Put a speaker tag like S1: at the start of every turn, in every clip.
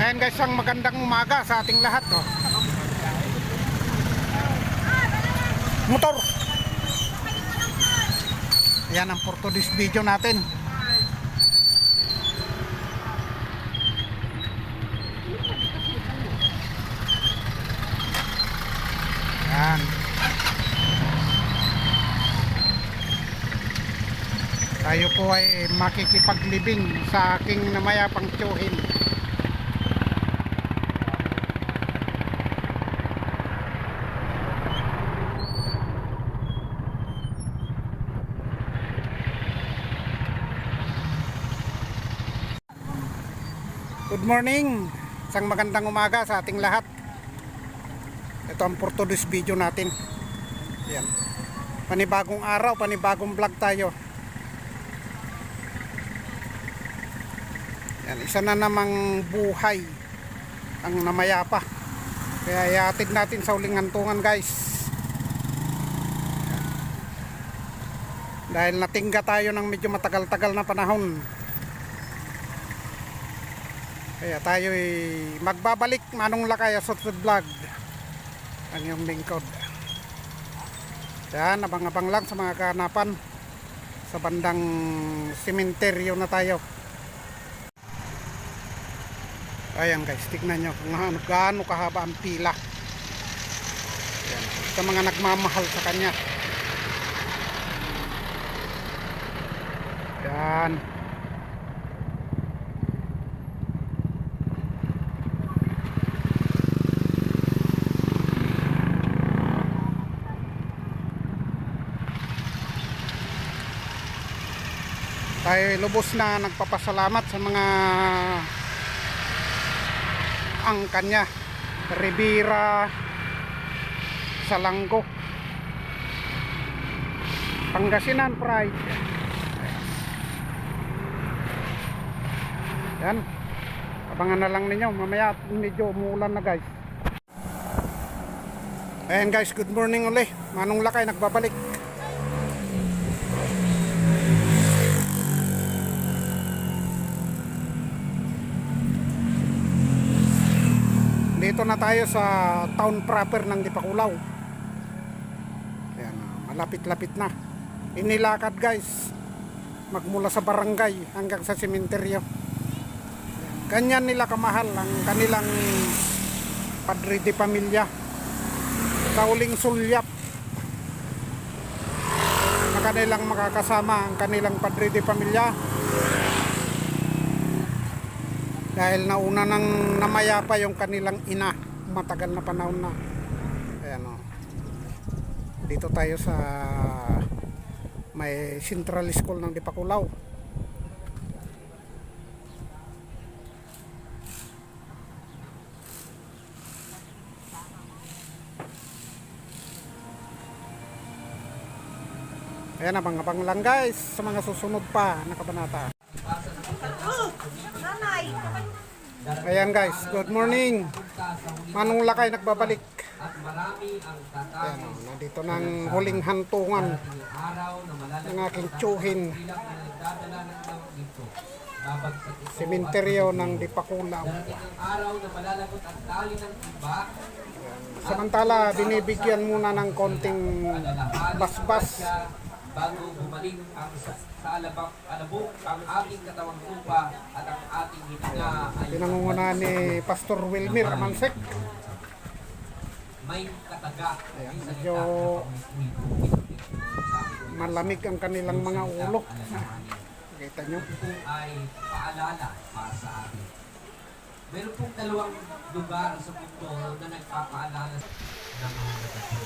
S1: Ayan guys, ang magandang umaga sa ating lahat. Oh. Motor. Ayan ang for today's video natin. Ayan. Tayo po ay makikipaglibing sa aking namayapang tiyuhin. Good morning, isang magandang umaga sa ating lahat. Ito ang for today's video natin. Yan. Panibagong araw, panibagong vlog tayo. Yan, isa na namang buhay ang namayapa. Kaya iatid natin sa uling hantungan guys. Yan. Dahil natingga tayo ng medyo matagal-tagal na panahon. Kaya tayo ay magbabalik Manong Lakay Assorted Vlog. Ang iyong lingkod. Yan, abang-abang lang sa mga kanapan. Sa bandang sementeryo na tayo. Ayan guys, tignan nyo kung gaano kahaba ang pila. Ayan, sa mga nagmamahal sa kanya. Yan. Tayo lubos na nagpapasalamat sa mga angkan niya, Ribera, Salanggo, Pangasinan Pride. Yan, abangan na lang ninyo, mamaya medyo umuulan na guys. Ayan guys, good morning ulit. Manong Lakay nagbabalik. Dito na tayo sa town proper ng Dipakulaw. Ayan, malapit-lapit na. Inilakad guys, magmula sa barangay hanggang sa sementeryo. Ganyan nila kamahal ang kanilang padre de pamilya. Sa uling sulyap na kanilang makakasama ang kanilang padre de pamilya. Dahil nauna nang namayapa yung kanilang ina, matagal na panahon na. Ayan o. Dito tayo sa may Central School ng Dipakulaw. Ayan, abang-abang lang guys sa mga susunod pa na kabanata. Ayan guys, good morning. Manong Lakay nagbabalik. Ayan, nandito ng huling hantungan ng aking tiyuhin. Sementeryo ng Dipakulaw. Samantala, binibigyan muna ng konting basbas
S2: bago bumalik ang sa alabok ang ating katawang lupa at ang ating hininga ay
S1: pinangungunahan ni Pastor Wilmer Mansek.
S2: May kataga.
S1: Ayan, medyo malamig ang kanilang mga ulo. Kita nyo.
S2: Ito ay paalala para sa atin. Meron pong dalawang lugar sa mundo na nagpapaalala ng mga natatapos.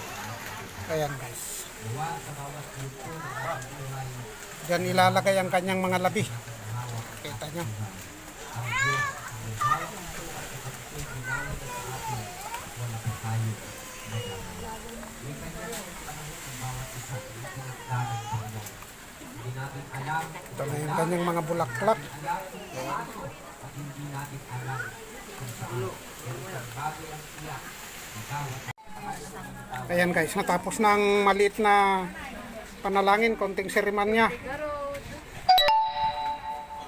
S1: Ayan guys.
S2: Sa bawat grupo ng bawat buhay.
S1: Diyan ilalagay ang kanyang mga labi. Kita nyo.
S2: Ang Diyos ay hawak ito at ito ay ginawag sa atin. Wala pa tayo maglalaro. May kanya ng panahon ng bawat isa na pinagdaran ng Panginoon. Hindi natin alam.
S1: Ito na yung kanyang mga bulaklak.
S2: At hindi natin alam kung saan. Pero sa bagay ang tiyak, magawat.
S1: Ayan guys, natapos na ang maliit na panalangin, konting seremanya.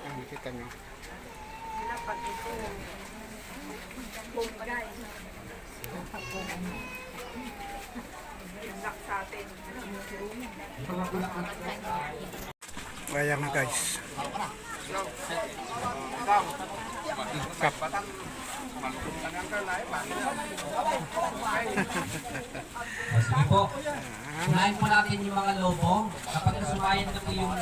S1: Ayan, kita nyo. Ayan na guys. Kap.
S2: Sige po. Unahin po natin yung mga lobo. Kapag nasumayan na po yung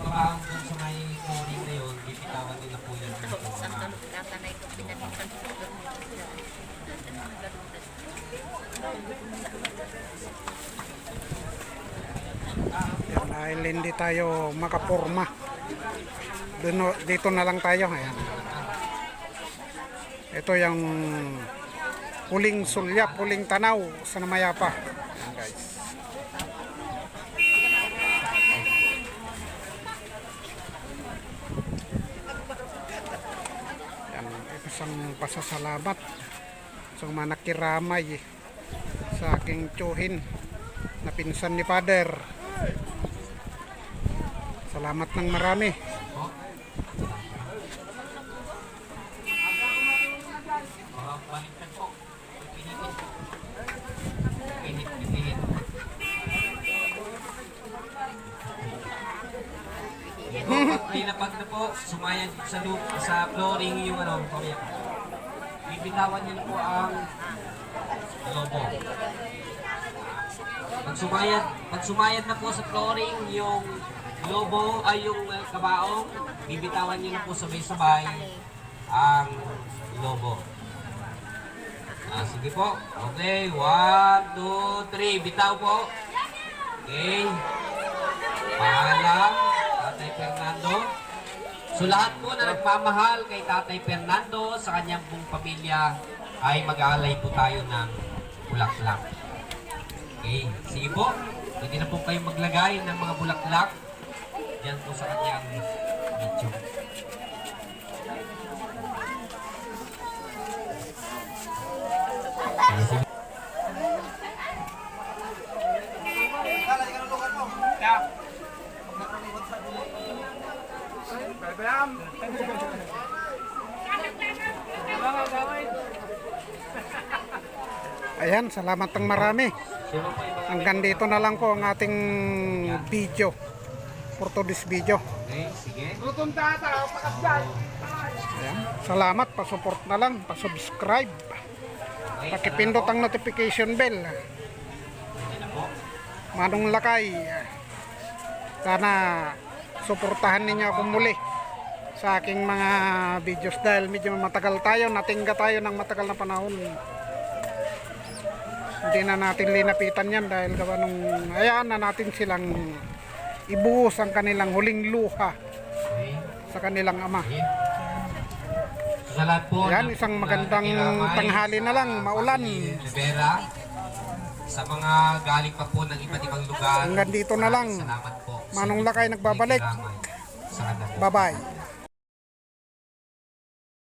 S2: kabahang dun sa may flooring na yun, bibitawan nila po yan.
S1: Yan, dahil hindi tayo makapurma. Dito na lang tayo. Ayan. Ito yung huling sulyap, huling tanaw sa Namayapa. Ayan guys. Yan, isang pasasalamat sa mga nakiramay sa aking tiyuhin na pinsan ni Father. Salamat ng marami.
S2: Baliktad po. Pinitin. Pinit. Pag na po, sumayan sa flooring yung pamilya. Bibitawan niyo na po ang lobo. Pag sumayad na po sa flooring yung lobo ay yung kabaong, bibitawan niyo na po sabay-sabay ang lobo. Sige po. Okay, 1, 2, 3. Bitaw po. Okay. Paalam, Tatay Fernando. So lahat po na nagpamahal kay Tatay Fernando sa kanyang buong pamilya ay mag-aalay po tayo ng bulaklak. Okay, sige po. Pwede na po kayo maglagay ng mga bulaklak diyan po sa kanyang video.
S1: Ayan, salamat ng marami. Hanggang dito na lang po ang ating video. For today's video.
S2: Okay, sige.
S1: Ayan, salamat, pa-support na lang, pa-subscribe. Pakipindot ang notification bell. Manong Lakay. Sana suportahan ninyo ako muli sa aking mga videos dahil medyo matagal tayo, natingga tayo ng matagal na panahon. Hindi na natin linapitan yan dahil gawa nung hayaan na natin silang ibuhos ang kanilang huling luha sa kanilang ama.
S2: Sa lahat po
S1: Yan,
S2: ng-
S1: isang magandang
S2: nakikiramay
S1: tanghali na lang,
S2: sa
S1: maulan.
S2: Pamilya Rivera, sa mga galing pa po ng iba't ibang lugar.
S1: Hanggang dito na lang.
S2: Salamat po. sa
S1: Manong Lakay nagbabalik.
S2: nakikiramay sa kanila.
S1: Bye-bye.